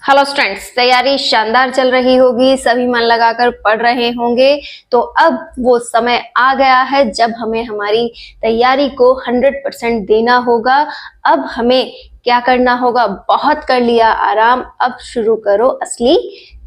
Hello students, तैयारी शानदार चल रही होगी, सभी मन लगाकर पढ़ रहे होंगे। तो अब वो समय आ गया है जब हमें हमारी तैयारी को 100% देना होगा। अब हमें क्या करना होगा? बहुत कर लिया आराम, अब शुरू करो असली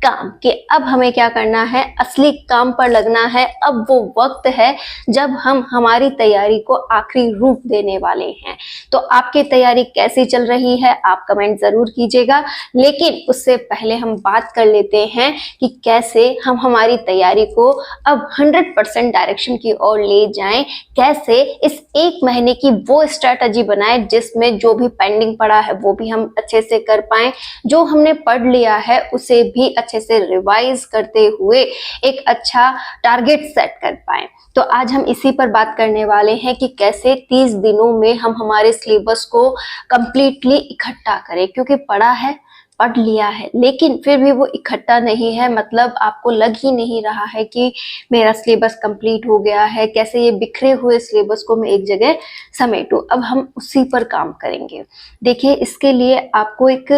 काम। कि अब हमें क्या करना है? असली काम पर लगना है। अब वो वक्त है जब हम हमारी तैयारी को आखिरी रूप देने वाले हैं। तो आपकी तैयारी कैसी चल रही है आप कमेंट जरूर कीजिएगा, लेकिन उससे पहले हम बात कर लेते हैं कि कैसे हम हमारी तैयारी को अब 100% डायरेक्शन की ओर ले जाएं। कैसे इस एक महीने की वो स्ट्रेटजी बनाएं जिसमें जो भी पेंडिंग पड़ा है वो भी हम अच्छे से कर पाएं, जो हमने पढ़ लिया है उसे भी अच्छे से रिवाइज करते हुए एक अच्छा टारगेट सेट कर पाएं। तो आज हम इसी पर बात करने वाले हैं कि कैसे 30 दिनों में हम हमारे सिलेबस को कंप्लीटली इकट्ठा करें। क्योंकि पढ़ा है, पढ़ लिया है, लेकिन फिर भी वो इकट्ठा नहीं है, मतलब आपको लग ही नहीं रहा है कि मेरा सिलेबस कंप्लीट हो गया है। कैसे ये बिखरे हुए सिलेबस को मैं एक जगह समेटूं। अब हम उसी पर काम करेंगे। देखिए, इसके लिए आपको एक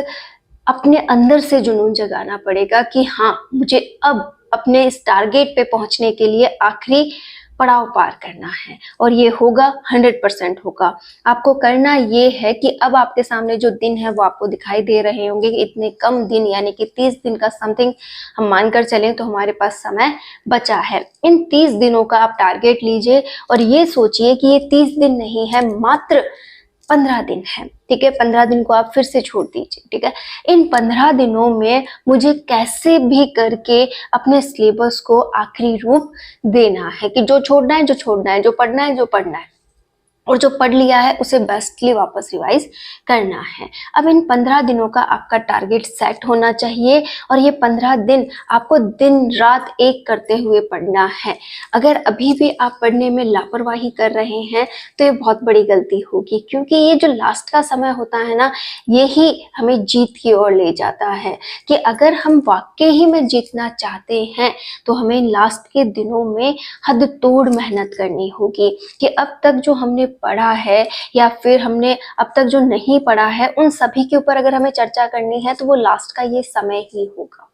अपने अंदर से जुनून जगाना पड़ेगा कि हाँ, मुझे अब अपने इस टारगेट पे पहुंचने के लिए आखिरी पड़ाव पार करना है, और ये होगा 100% होगा। आपको करना ये है कि अब आपके सामने जो दिन है वो आपको दिखाई दे रहे होंगे कि इतने कम दिन, यानी कि 30 दिन का समथिंग हम मानकर चलें तो हमारे पास समय बचा है। इन 30 दिनों का आप टारगेट लीजिए और ये सोचिए कि ये 30 दिन नहीं है, मात्र 15 दिन है। ठीक है, 15 दिन को आप फिर से छोड़ दीजिए। ठीक है, इन 15 दिनों में मुझे कैसे भी करके अपने सिलेबस को आखिरी रूप देना है कि जो छोड़ना है जो छोड़ना है, जो पढ़ना है जो पढ़ना है, और जो पढ़ लिया है उसे बेस्टली वापस रिवाइज करना है। अब इन 15 दिनों का आपका टारगेट सेट होना चाहिए, और ये 15 दिन आपको दिन रात एक करते हुए पढ़ना है। अगर अभी भी आप पढ़ने में लापरवाही कर रहे हैं तो ये बहुत बड़ी गलती होगी, क्योंकि ये जो लास्ट का समय होता है ना, यही हमें जीत की ओर ले जाता है। कि अगर हम वाकई ही में जीतना चाहते हैं तो हमें लास्ट के दिनों में हद तोड़ मेहनत करनी होगी। कि अब तक जो हमने पढ़ा है या फिर हमने अब तक जो नहीं पढ़ा है, उन सभी के ऊपर अगर हमें चर्चा करनी है तो वो लास्ट का ये समय ही होगा।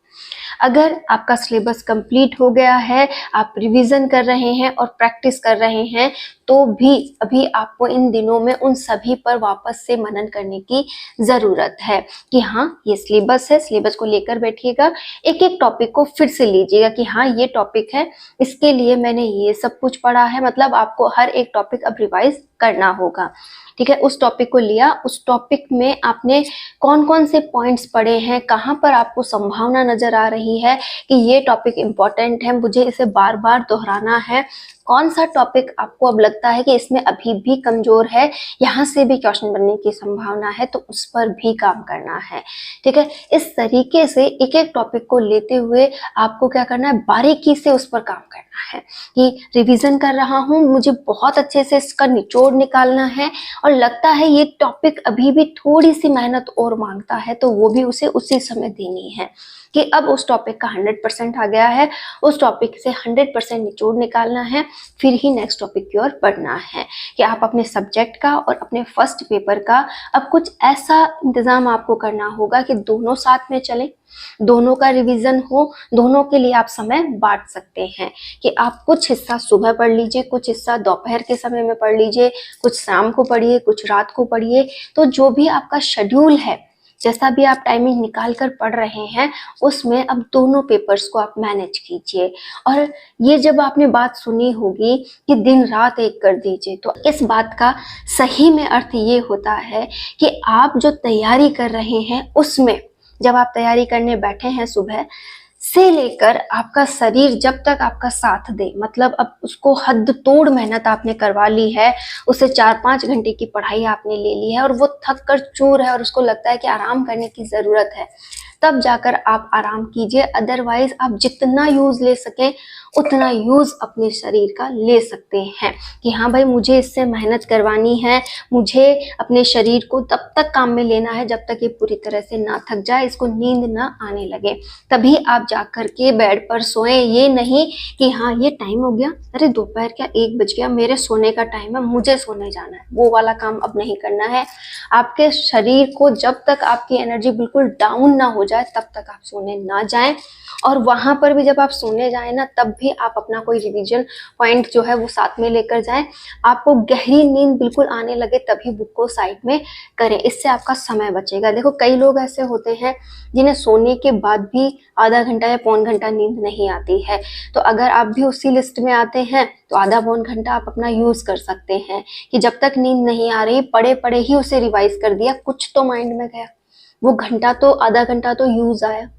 अगर आपका सिलेबस कंप्लीट हो गया है, आप रिवीजन कर रहे हैं और प्रैक्टिस कर रहे हैं, तो भी अभी आपको इन दिनों में उन सभी पर वापस से मनन करने की जरूरत है। कि हाँ, ये सिलेबस है, सिलेबस को लेकर बैठिएगा, एक एक टॉपिक को फिर से लीजिएगा कि हाँ, ये टॉपिक है, इसके लिए मैंने ये सब कुछ पढ़ा है। मतलब आपको हर एक टॉपिक अब रिवाइज करना होगा। ठीक है, उस टॉपिक को लिया, उस टॉपिक में आपने कौन कौन से पॉइंट्स पढ़े हैं, कहाँ पर आपको संभावना नजर आ रही है कि ये टॉपिक इंपॉर्टेंट है, मुझे इसे बार बार दोहराना है। कौन सा टॉपिक आपको अब लगता है कि इसमें अभी भी कमजोर है, यहाँ से भी क्वेश्चन बनने की संभावना है, तो उस पर भी काम करना है। ठीक है, इस तरीके से एक एक टॉपिक को लेते हुए आपको क्या करना है? बारीकी से उस पर काम करना है। कि रिवीजन कर रहा हूँ, मुझे बहुत अच्छे से इसका निचोड़ निकालना है, और लगता है ये टॉपिक अभी भी थोड़ी सी मेहनत और मांगता है, तो वो भी उसे उसी समय देनी है। कि अब उस टॉपिक का 100% आ गया है, उस टॉपिक से 100% निचोड़ निकालना है, फिर ही नेक्स्ट टॉपिक की ओर बढ़ना है। कि आप अपने सब्जेक्ट का और अपने फर्स्ट पेपर का अब कुछ ऐसा इंतजाम आपको करना होगा कि दोनों साथ में चलें, दोनों का रिवीजन हो, दोनों के लिए आप समय बांट सकते हैं। कि आप कुछ हिस्सा सुबह पढ़ लीजिए, कुछ हिस्सा दोपहर के समय में पढ़ लीजिए, कुछ शाम को पढ़िए, कुछ रात को पढ़िए। तो जो भी आपका शेड्यूल है, जैसा भी आप टाइमिंग निकाल कर पढ़ रहे हैं, उसमें अब दोनों पेपर्स को आप मैनेज कीजिए। और ये जब आपने बात सुनी होगी कि दिन रात एक कर दीजिए, तो इस बात का सही में अर्थ ये होता है कि आप जो तैयारी कर रहे हैं उसमें, जब आप तैयारी करने बैठे हैं सुबह से लेकर आपका शरीर जब तक आपका साथ दे, मतलब अब उसको हद तोड़ मेहनत आपने करवा ली है, उसे 4-5 घंटे की पढ़ाई आपने ले ली है और वो थक कर चूर है और उसको लगता है कि आराम करने की जरूरत है, तब जाकर आप आराम कीजिए। अदरवाइज आप जितना यूज ले सकें उतना यूज अपने शरीर का ले सकते हैं कि हाँ भाई मुझे इससे मेहनत करवानी है, मुझे अपने शरीर को तब तक काम में लेना है जब तक ये पूरी तरह से ना थक जाए, इसको नींद ना आने लगे, तभी आप जाकर के बेड पर सोएं। ये नहीं कि हाँ ये टाइम हो गया, अरे दोपहर क्या 1 बज गया, मेरे सोने का टाइम है, मुझे सोने जाना है, वो वाला काम अब नहीं करना है। आपके शरीर को जब तक आपकी एनर्जी बिल्कुल डाउन ना हो जाए तब तक आप सोने ना जाएं। और वहां पर भी जब आप सोने जाए ना तब भी आप अपना कोई रिवीजन पॉइंट जो है वो साथ में लेकर जाएं। आपको गहरी नींद बिल्कुल आने लगे तभी बुक को साइड में करें, इससे आपका समय बचेगा। देखो कई लोग ऐसे होते हैं जिन्हें सोने के बाद भी आधा घंटा या पौन घंटा नींद नहीं आती है, तो अगर आप भी उसी लिस्ट में आते हैं तो आधा पौन घंटा आप अपना यूज कर सकते हैं कि जब तक नींद नहीं आ रही पड़े पड़े ही उसे रिवाइज कर दिया, कुछ तो माइंड में गया, वो घंटा तो आधा घंटा तो यूज आया।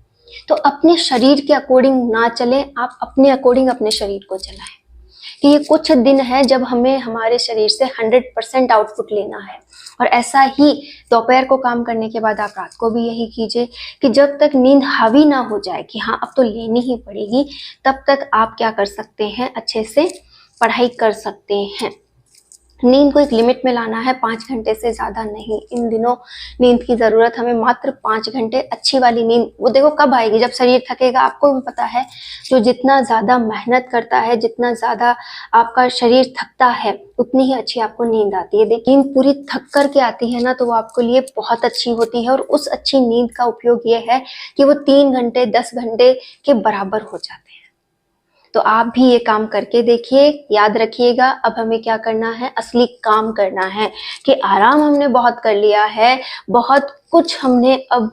तो अपने शरीर के अकॉर्डिंग ना चले, आप अपने अकॉर्डिंग अपने शरीर को चलाएं कि ये कुछ दिन है जब हमें हमारे शरीर से 100% आउटपुट लेना है। और ऐसा ही दोपहर को काम करने के बाद आप रात को भी यही कीजिए कि जब तक नींद हावी ना हो जाए कि हाँ अब तो लेनी ही पड़ेगी, तब तक आप क्या कर सकते हैं, अच्छे से पढ़ाई कर सकते हैं। नींद को एक लिमिट में लाना है, 5 घंटे से ज़्यादा नहीं। इन दिनों नींद की ज़रूरत हमें मात्र 5 घंटे, अच्छी वाली नींद वो देखो कब आएगी, जब शरीर थकेगा। आपको भी पता है जो जितना ज़्यादा मेहनत करता है, जितना ज़्यादा आपका शरीर थकता है, उतनी ही अच्छी आपको नींद आती है। लेकिन पूरी थक कर के आती है ना तो वो आपके लिए बहुत अच्छी होती है। और उस अच्छी नींद का उपयोग ये है कि वो 3 घंटे 10 घंटे के बराबर हो जाते हैं। तो आप भी ये काम करके देखिए। याद रखिएगा अब हमें क्या करना है, असली काम करना है कि आराम हमने बहुत कर लिया है, बहुत कुछ हमने अब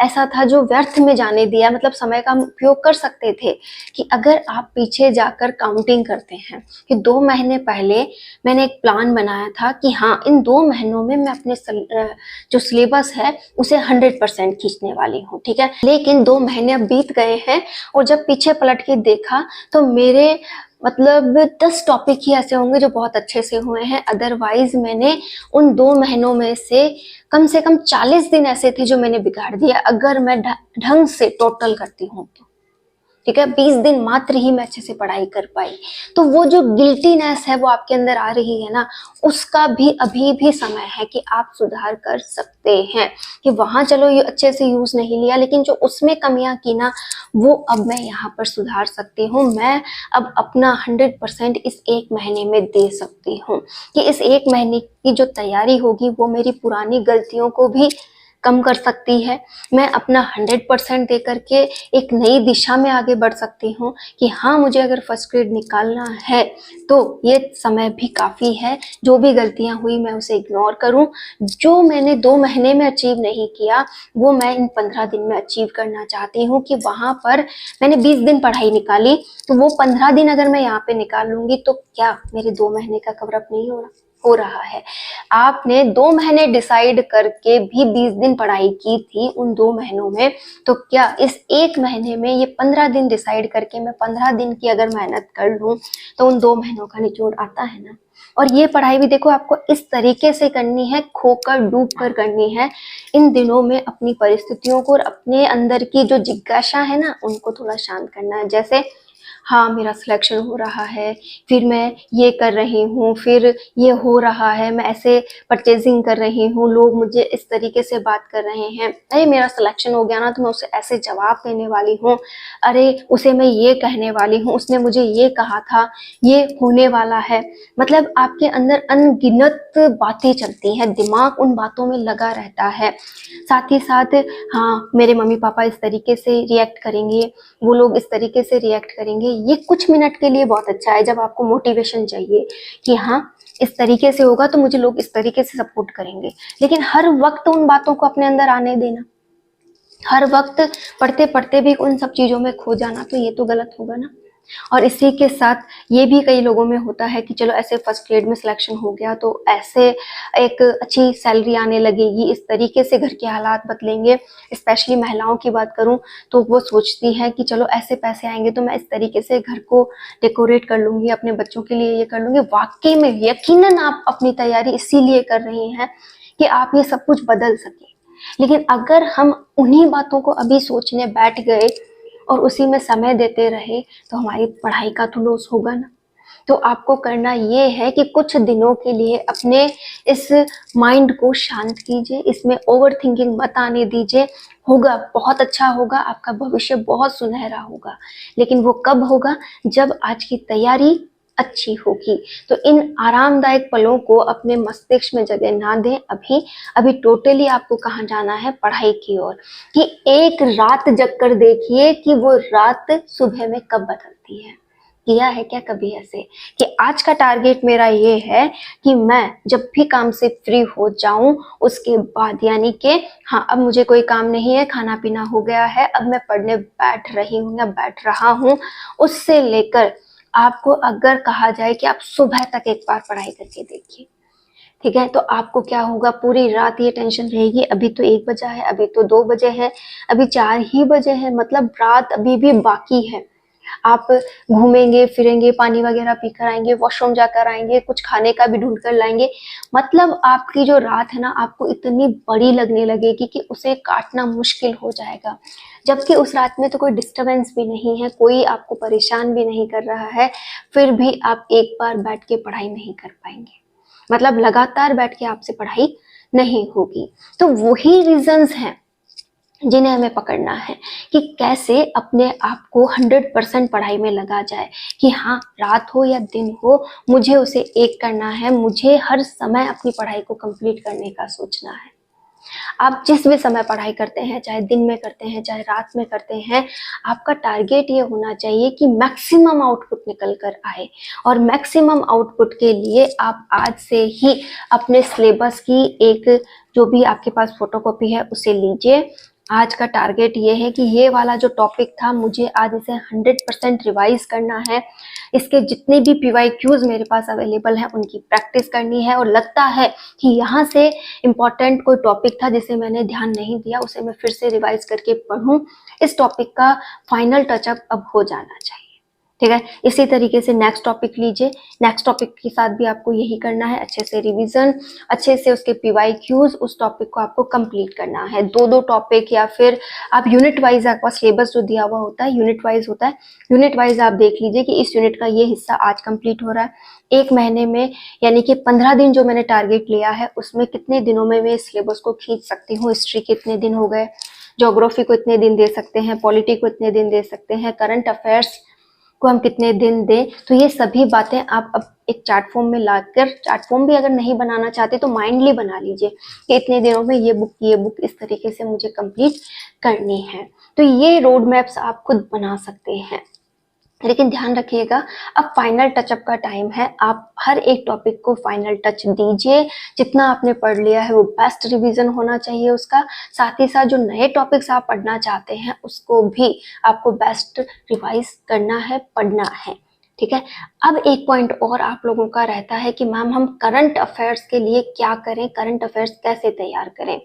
ऐसा था जो व्यर्थ में जाने दिया, मतलब समय का हम उपयोग कर सकते थे। कि अगर आप पीछे जाकर काउंटिंग करते हैं कि 2 महीने पहले मैंने एक प्लान बनाया था कि हाँ इन 2 महीनों में मैं अपने जो सिलेबस है उसे 100% खींचने वाली हूँ, ठीक है। लेकिन 2 महीने अब बीत गए हैं और जब पीछे पलट के देखा तो मेरे मतलब 10 टॉपिक ही ऐसे होंगे जो बहुत अच्छे से हुए हैं। अदरवाइज मैंने उन 2 महीनों में से कम 40 दिन ऐसे थे जो मैंने बिगाड़ दिया, अगर मैं ढंग से टोटल करती हूँ तो, ठीक है। 20 दिन मात्र ही मैं अच्छे से पढ़ाई कर पाई। तो वो जो गिल्टीनेस है वो आपके अंदर आ रही है ना, उसका भी अभी भी समय है कि आप सुधार कर सकते हैं। कि वहां चलो ये अच्छे से यूज नहीं लिया, लेकिन जो उसमें कमियां की ना वो अब मैं यहाँ पर सुधार सकती हूँ। मैं अब अपना 100% इस 1 महीने में दे सकती हूँ कि इस 1 महीने की जो तैयारी होगी वो मेरी पुरानी गलतियों को भी कम कर सकती है। मैं अपना 100% दे करके एक नई दिशा में आगे बढ़ सकती हूँ कि हाँ मुझे अगर फर्स्ट ग्रेड निकालना है तो ये समय भी काफ़ी है। जो भी गलतियाँ हुई मैं उसे इग्नोर करूँ। जो मैंने 2 महीने में अचीव नहीं किया वो मैं इन 15 दिन में अचीव करना चाहती हूँ। कि वहाँ पर मैंने 20 दिन पढ़ाई निकाली तो वो 15 दिन अगर मैं यहाँ पे निकाल लूँगी तो क्या मेरे 2 महीने का कवर अप नहीं हो रहा है। आपने 2 महीने डिसाइड करके भी 20 दिन पढ़ाई की थी उन 2 महीनों में, तो क्या इस 1 महीने में ये 15 दिन डिसाइड करके मैं 15 दिन की अगर मेहनत कर लूं तो उन 2 महीनों का निचोड़ आता है ना। और ये पढ़ाई भी देखो आपको इस तरीके से करनी है, खोकर डूब कर करनी है। इन दिनों में अपनी परिस्थितियों को और अपने अंदर की जो जिज्ञासा है ना उनको थोड़ा शांत करना है। जैसे हाँ मेरा सिलेक्शन हो रहा है, फिर मैं ये कर रही हूँ, फिर ये हो रहा है, मैं ऐसे परचेजिंग कर रही हूँ, लोग मुझे इस तरीके से बात कर रहे हैं, अरे मेरा सिलेक्शन हो गया ना तो मैं उसे ऐसे जवाब देने वाली हूँ, अरे उसे मैं ये कहने वाली हूँ, उसने मुझे ये कहा था, ये होने वाला है। मतलब आपके अंदर अनगिनत बातें चलती हैं, दिमाग उन बातों में लगा रहता है। साथ ही साथ हाँ मेरे मम्मी पापा इस तरीके से रिएक्ट करेंगे, वो लोग इस तरीके से रिएक्ट करेंगे। ये कुछ मिनट के लिए बहुत अच्छा है जब आपको मोटिवेशन चाहिए कि हाँ इस तरीके से होगा तो मुझे लोग इस तरीके से सपोर्ट करेंगे। लेकिन हर वक्त उन बातों को अपने अंदर आने देना, हर वक्त पढ़ते पढ़ते भी उन सब चीज़ों में खो जाना, तो ये तो गलत होगा ना। और इसी के साथ ये भी कई लोगों में होता है कि चलो ऐसे फर्स्ट ग्रेड में सिलेक्शन हो गया तो ऐसे एक अच्छी सैलरी आने लगेगी, इस तरीके से घर के हालात बदलेंगे। स्पेशली महिलाओं की बात करूं तो वो सोचती हैं कि चलो ऐसे पैसे आएंगे तो मैं इस तरीके से घर को डेकोरेट कर लूँगी, अपने बच्चों के लिए ये कर लूँगी। वाकई में यकीनन आप अपनी तैयारी इसीलिए कर रही हैं कि आप ये सब कुछ बदल सकें। लेकिन अगर हम उन्हीं बातों को अभी सोचने बैठ गए और उसी में समय देते रहे तो हमारी पढ़ाई का तो लॉस होगा ना। तो आपको करना ये है कि कुछ दिनों के लिए अपने इस माइंड को शांत कीजिए, इसमें ओवर थिंकिंग मत आने दीजिए। होगा, बहुत अच्छा होगा, आपका भविष्य बहुत सुनहरा होगा, लेकिन वो कब होगा? जब आज की तैयारी अच्छी होगी। तो इन आरामदायक पलों को अपने मस्तिष्क में जगह ना दें। अभी टोटली आपको कहाँ जाना है? पढ़ाई की ओर। कि एक रात जग कर देखिए कि वो रात सुबह में कब बदलती है। किया है क्या कभी ऐसे कि आज का टारगेट मेरा ये है कि मैं जब भी काम से फ्री हो जाऊं उसके बाद, यानी कि हाँ अब मुझे कोई काम नहीं है, खाना पीना हो गया है, अब मैं पढ़ने बैठ रही हूँ या बैठ रहा हूँ, उससे लेकर आपको अगर कहा जाए कि आप सुबह तक एक बार पढ़ाई करके देखिए, ठीक है, तो आपको क्या होगा? पूरी रात ये टेंशन रहेगी, अभी तो 1 बजा है, अभी तो 2 बजे है, अभी 4 ही बजे है, मतलब रात अभी भी बाकी है। आप घूमेंगे फिरेंगे, पानी वगैरह पीकर आएंगे, वॉशरूम जाकर आएंगे, कुछ खाने का भी ढूंढ कर लाएंगे, मतलब आपकी जो रात है ना आपको इतनी बड़ी लगने लगेगी कि उसे काटना मुश्किल हो जाएगा। जबकि उस रात में तो कोई डिस्टरबेंस भी नहीं है, कोई आपको परेशान भी नहीं कर रहा है, फिर भी आप एक बार बैठ के पढ़ाई नहीं कर पाएंगे, मतलब लगातार बैठ के आपसे पढ़ाई नहीं होगी। तो वही रीजंस हैं जिन्हें हमें पकड़ना है कि कैसे अपने आप को 100% पढ़ाई में लगा जाए। कि हाँ, रात हो या दिन हो, मुझे उसे एक करना है, मुझे हर समय अपनी पढ़ाई को कंप्लीट करने का सोचना है। आप जिस भी समय पढ़ाई करते हैं, चाहे दिन में करते हैं चाहे रात में करते हैं, आपका टारगेट ये होना चाहिए कि मैक्सिमम आउटपुट निकल कर आए। और मैक्सिमम आउटपुट के लिए आप आज से ही अपने सिलेबस की एक जो भी आपके पास फोटोकॉपी है उसे लीजिए। आज का टारगेट ये है कि ये वाला जो टॉपिक था मुझे आज इसे 100% रिवाइज करना है। इसके जितने भी PYQs मेरे पास अवेलेबल हैं उनकी प्रैक्टिस करनी है। और लगता है कि यहाँ से इम्पॉर्टेंट कोई टॉपिक था जिसे मैंने ध्यान नहीं दिया, उसे मैं फिर से रिवाइज करके पढूं। इस टॉपिक का फाइनल टचअप अब हो जाना चाहिए, ठीक है। इसी तरीके से नेक्स्ट टॉपिक लीजिए, नेक्स्ट टॉपिक के साथ भी आपको यही करना है, अच्छे से रिवीजन, अच्छे से उसके PYQs, उस टॉपिक को आपको कंप्लीट करना है। 2-2 टॉपिक या फिर आप यूनिट वाइज, आपका सिलेबस जो दिया हुआ होता है यूनिट वाइज होता है, यूनिट वाइज आप देख लीजिए कि इस यूनिट का ये हिस्सा आज कंप्लीट हो रहा है। 1 महीने में यानी कि 15 दिन जो मैंने टारगेट लिया है उसमें कितने दिनों में मैं सिलेबस को खींच सकती हूँ। हिस्ट्री के इतने दिन हो गए, ज्योग्राफी को इतने दिन दे सकते हैं, पॉलिटी को इतने दिन दे सकते हैं, करंट अफेयर्स को हम कितने दिन दें। तो ये सभी बातें आप अब एक चार्ट फॉर्म में लाकर, चार्ट फॉर्म भी अगर नहीं बनाना चाहते तो माइंडली बना लीजिए कि इतने दिनों में ये बुक इस तरीके से मुझे कंप्लीट करनी है। तो ये रोड मैप्स आप खुद बना सकते हैं, लेकिन ध्यान रखिएगा अब फाइनल टचअप का टाइम है। आप हर एक टॉपिक को फाइनल टच दीजिए। जितना आपने पढ़ लिया है वो बेस्ट रिवीजन होना चाहिए उसका, साथ ही साथ जो नए टॉपिक्स आप पढ़ना चाहते हैं उसको भी आपको बेस्ट रिवाइज करना है, पढ़ना है, ठीक है। अब एक पॉइंट और आप लोगों का रहता है कि मैम हम करंट अफेयर्स के लिए क्या करें, करंट अफेयर्स कैसे तैयार करें।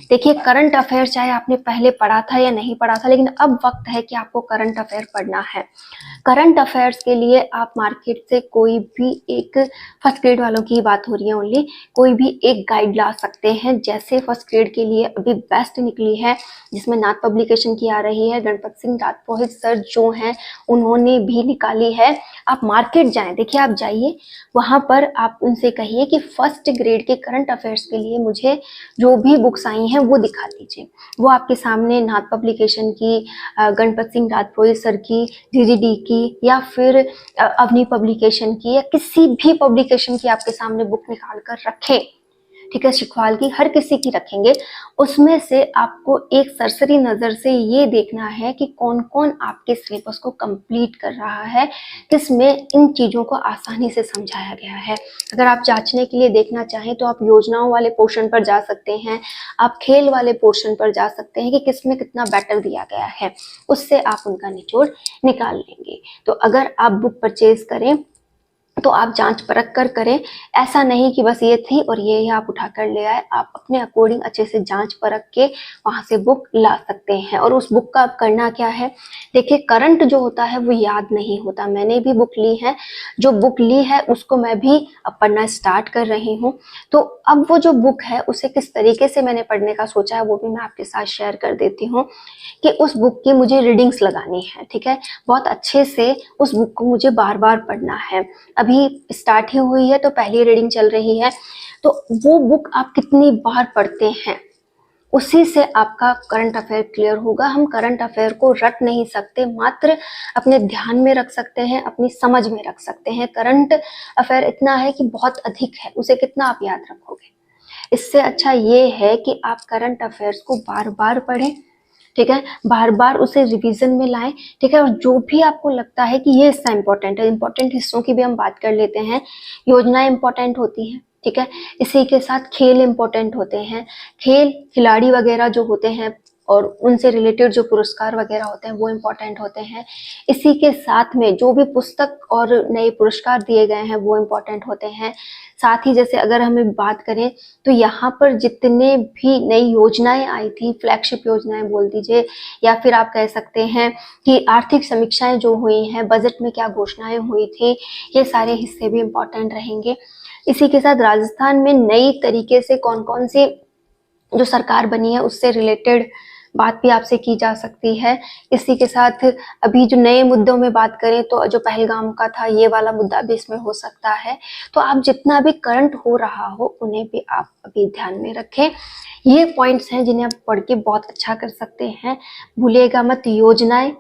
देखिए, करंट अफेयर्स चाहे आपने पहले पढ़ा था या नहीं पढ़ा था, लेकिन अब वक्त है कि आपको करंट अफेयर पढ़ना है। करंट अफेयर्स के लिए आप मार्केट से कोई भी एक, फर्स्ट ग्रेड वालों की बात हो रही है ओनली, कोई भी एक गाइड ला सकते हैं। जैसे फर्स्ट ग्रेड के लिए अभी बेस्ट निकली है जिसमें नाथ पब्लिकेशन की आ रही है, गणपत सिंह राजपुरोहित सर जो हैं उन्होंने भी निकाली है। आप मार्केट जाएं, देखिए आप जाइए वहां पर, आप उनसे कहिए कि फर्स्ट ग्रेड के करंट अफेयर्स के लिए मुझे जो भी बुक्स आई हैं वो दिखा दीजिए। वो आपके सामने नाथ पब्लिकेशन की, गणपत सिंह राजपुरोहित सर की, DGD की, या फिर अवनी पब्लिकेशन की, या किसी भी पब्लिकेशन की आपके सामने बुक निकाल कर रखें, ठीक है, शिखवाल की, हर किसी की रखेंगे। उसमें से आपको एक सरसरी नजर से ये देखना है कि कौन कौन आपके सिलेबस को कंप्लीट कर रहा है, किसमें इन चीजों को आसानी से समझाया गया है। अगर आप जांचने के लिए देखना चाहें तो आप योजनाओं वाले पोर्शन पर जा सकते हैं, आप खेल वाले पोर्शन पर जा सकते हैं कि किसमें कितना बेटर दिया गया है, उससे आप उनका निचोड़ निकाल लेंगे। तो अगर आप बुक परचेज करें तो आप जांच परख कर करें। ऐसा नहीं कि बस ये थी और ये आप उठा कर ले आए। आप अपने अकॉर्डिंग अच्छे से जांच परख के वहां से बुक ला सकते हैं। और उस बुक का अब करना क्या है, देखिए करंट जो होता है वो याद नहीं होता। मैंने भी बुक ली है, जो बुक ली है उसको मैं भी अब पढ़ना स्टार्ट कर रही हूँ। तो अब वो जो बुक है उसे किस तरीके से मैंने पढ़ने का सोचा है वो भी मैं आपके साथ शेयर कर देती हूँ कि उस बुक की मुझे रीडिंग्स लगानी है। ठीक है, बहुत अच्छे से उस बुक को मुझे बार बार पढ़ना है। अभी स्टार्ट ही हुई है तो पहली रीडिंग चल रही है। तो वो बुक आप कितनी बार पढ़ते हैं उसी से आपका करंट अफेयर क्लियर होगा। हम करंट अफेयर को रट नहीं सकते, मात्र अपने ध्यान में रख सकते हैं, अपनी समझ में रख सकते हैं। करंट अफेयर इतना है कि बहुत अधिक है, उसे कितना आप याद रखोगे। इससे अच्छा ये है कि आप करंट अफेयर्स को बार बार पढ़ें। ठीक है, बार बार उसे रिवीजन में लाएं। ठीक है, और जो भी आपको लगता है कि ये हिस्सा इंपॉर्टेंट है, इंपॉर्टेंट हिस्सों की भी हम बात कर लेते हैं। योजनाएं इंपॉर्टेंट होती हैं। ठीक है, इसी के साथ खेल इंपॉर्टेंट होते हैं। खेल खिलाड़ी वगैरह जो होते हैं और उनसे रिलेटेड जो पुरस्कार वगैरह होते हैं वो इम्पोर्टेंट होते हैं। इसी के साथ में जो भी पुस्तक और नए पुरस्कार दिए गए हैं वो इम्पोर्टेंट होते हैं। साथ ही जैसे अगर हमें बात करें तो यहाँ पर जितने भी नई योजनाएं आई थी, फ्लैगशिप योजनाएं बोल दीजिए, या फिर आप कह सकते हैं कि आर्थिक समीक्षाएं जो हुई हैं, बजट में क्या घोषणाएं हुई थी, ये सारे हिस्से भी इम्पोर्टेंट रहेंगे। इसी के साथ राजस्थान में नई तरीके से कौन कौन सी जो सरकार बनी है उससे रिलेटेड बात भी आपसे की जा सकती है। इसी के साथ अभी जो नए मुद्दों में बात करें तो जो पहलगाम का था ये वाला मुद्दा भी इसमें हो सकता है। तो आप जितना भी करंट हो रहा हो उन्हें भी आप अभी ध्यान में रखें। ये पॉइंट्स हैं जिन्हें आप पढ़ के बहुत अच्छा कर सकते हैं। भूलिएगा मत योजनाएं,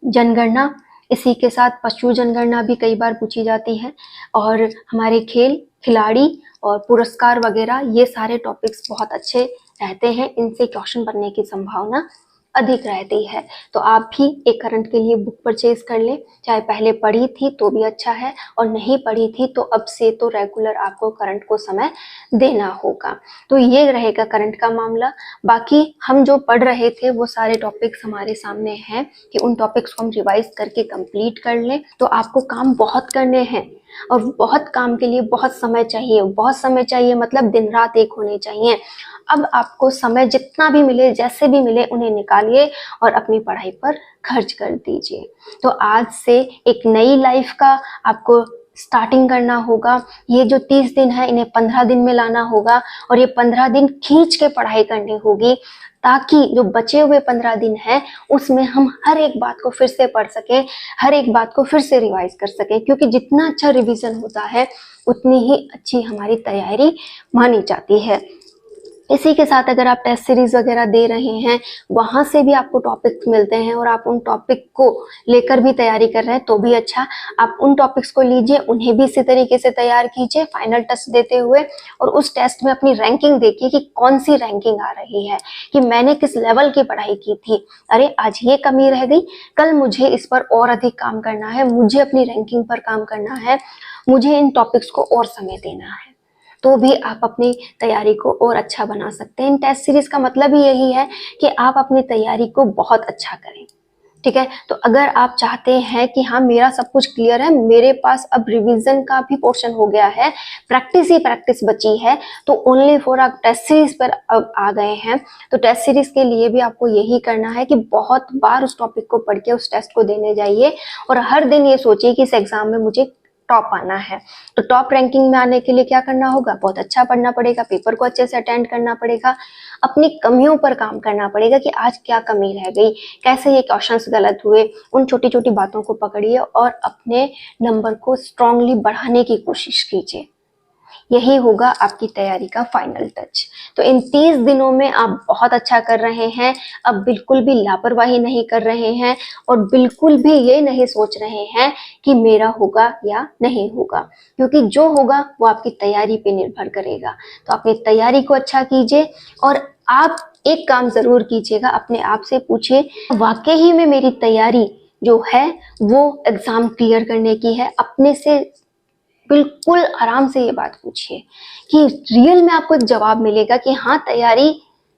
जनगणना, इसी के साथ पशु जनगणना भी कई बार पूछी जाती है, और हमारे खेल खिलाड़ी और पुरस्कार वगैरह, ये सारे टॉपिक्स बहुत अच्छे रहते हैं। इनसे क्वेश्चन बनने की संभावना अधिक रहती है। तो आप भी एक करंट के लिए बुक परचेज कर लें, चाहे पहले पढ़ी थी तो भी अच्छा है और नहीं पढ़ी थी तो अब से तो रेगुलर आपको करंट को समय देना होगा। तो ये रहेगा करंट का मामला। बाकी हम जो पढ़ रहे थे वो सारे टॉपिक्स हमारे सामने हैं कि उन टॉपिक्स को हम रिवाइज करके कंप्लीट कर लें। तो आपको काम बहुत करने हैं और बहुत काम के लिए बहुत समय चाहिए। बहुत समय चाहिए मतलब दिन रात एक होने चाहिए। अब आपको समय जितना भी मिले, जैसे भी मिले, उन्हें निकालिए और अपनी पढ़ाई पर खर्च कर दीजिए। तो आज से एक नई लाइफ का आपको स्टार्टिंग करना होगा। ये जो 30 दिन है इन्हें 15 दिन में लाना होगा और ये 15 दिन खींच के पढ़ाई करनी होगी, ताकि जो बचे हुए 15 दिन हैं उसमें हम हर एक बात को फिर से पढ़ सकें, हर एक बात को फिर से रिवाइज कर सकें। क्योंकि जितना अच्छा रिवीजन होता है उतनी ही अच्छी हमारी तैयारी मानी जाती है। इसी के साथ अगर आप टेस्ट सीरीज वगैरह दे रहे हैं वहां से भी आपको टॉपिक्स मिलते हैं और आप उन टॉपिक को लेकर भी तैयारी कर रहे हैं तो भी अच्छा। आप उन टॉपिक्स को लीजिए, उन्हें भी इसी तरीके से तैयार कीजिए फाइनल टेस्ट देते हुए, और उस टेस्ट में अपनी रैंकिंग देखिए कि कौन सी रैंकिंग आ रही है, कि मैंने किस लेवल की पढ़ाई की थी। अरे आज ये कमी रह गई, कल मुझे इस पर और अधिक काम करना है, मुझे अपनी रैंकिंग पर काम करना है, मुझे इन टॉपिक्स को और समय देना है। तो भी आप अपनी तैयारी को और अच्छा बना सकते हैं। इन टेस्ट सीरीज का मतलब ही यही है कि आप अपनी तैयारी को बहुत अच्छा करें। ठीक है, तो अगर आप चाहते हैं कि हाँ मेरा सब कुछ क्लियर है, मेरे पास अब रिवीजन का भी पोर्शन हो गया है, प्रैक्टिस ही प्रैक्टिस बची है, तो ओनली फॉर आप टेस्ट सीरीज पर अब आ गए हैं। तो टेस्ट सीरीज के लिए भी आपको यही करना है कि बहुत बार उस टॉपिक को पढ़ के उस टेस्ट को देने जाइए और हर दिन ये सोचिए कि इस एग्जाम में मुझे टॉप आना है। तो टॉप रैंकिंग में आने के लिए क्या करना होगा, बहुत अच्छा पढ़ना पड़ेगा, पेपर को अच्छे से अटेंड करना पड़ेगा, अपनी कमियों पर काम करना पड़ेगा कि आज क्या कमी रह गई, कैसे ये क्वेश्चंस गलत हुए। उन छोटी छोटी बातों को पकड़िए और अपने नंबर को स्ट्रांगली बढ़ाने की कोशिश कीजिए। यही होगा आपकी तैयारी का फाइनल टच। तो इन 30 दिनों में आप बहुत अच्छा कर रहे हैं। अब बिल्कुल भी लापरवाही नहीं कर रहे हैं और बिल्कुल भी ये नहीं सोच रहे हैं कि मेरा होगा या नहीं होगा, क्योंकि जो होगा वो आपकी तैयारी पे निर्भर करेगा। तो अपनी तैयारी को अच्छा कीजिए और आप एक काम जरूर कीजिएगा, अपने आप से पूछिए वाकई में मेरी तैयारी जो है वो एग्जाम क्लियर करने की है। अपने से बिल्कुल आराम से ये बात पूछिए कि रियल में आपको एक जवाब मिलेगा कि हाँ तैयारी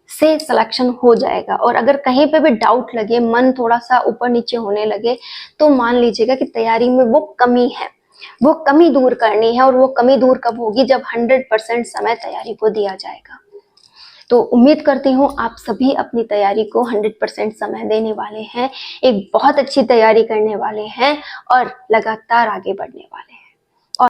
से सिलेक्शन हो जाएगा। और अगर कहीं पे भी डाउट लगे, मन थोड़ा सा ऊपर नीचे होने लगे, तो मान लीजिएगा कि तैयारी में वो कमी है। वो कमी दूर करनी है, और वो कमी दूर कब होगी, जब 100% समय तैयारी को दिया जाएगा। तो उम्मीद करती हूँ आप सभी अपनी तैयारी को 100% समय देने वाले हैं, एक बहुत अच्छी तैयारी करने वाले हैं और लगातार आगे बढ़ने वाले हैं।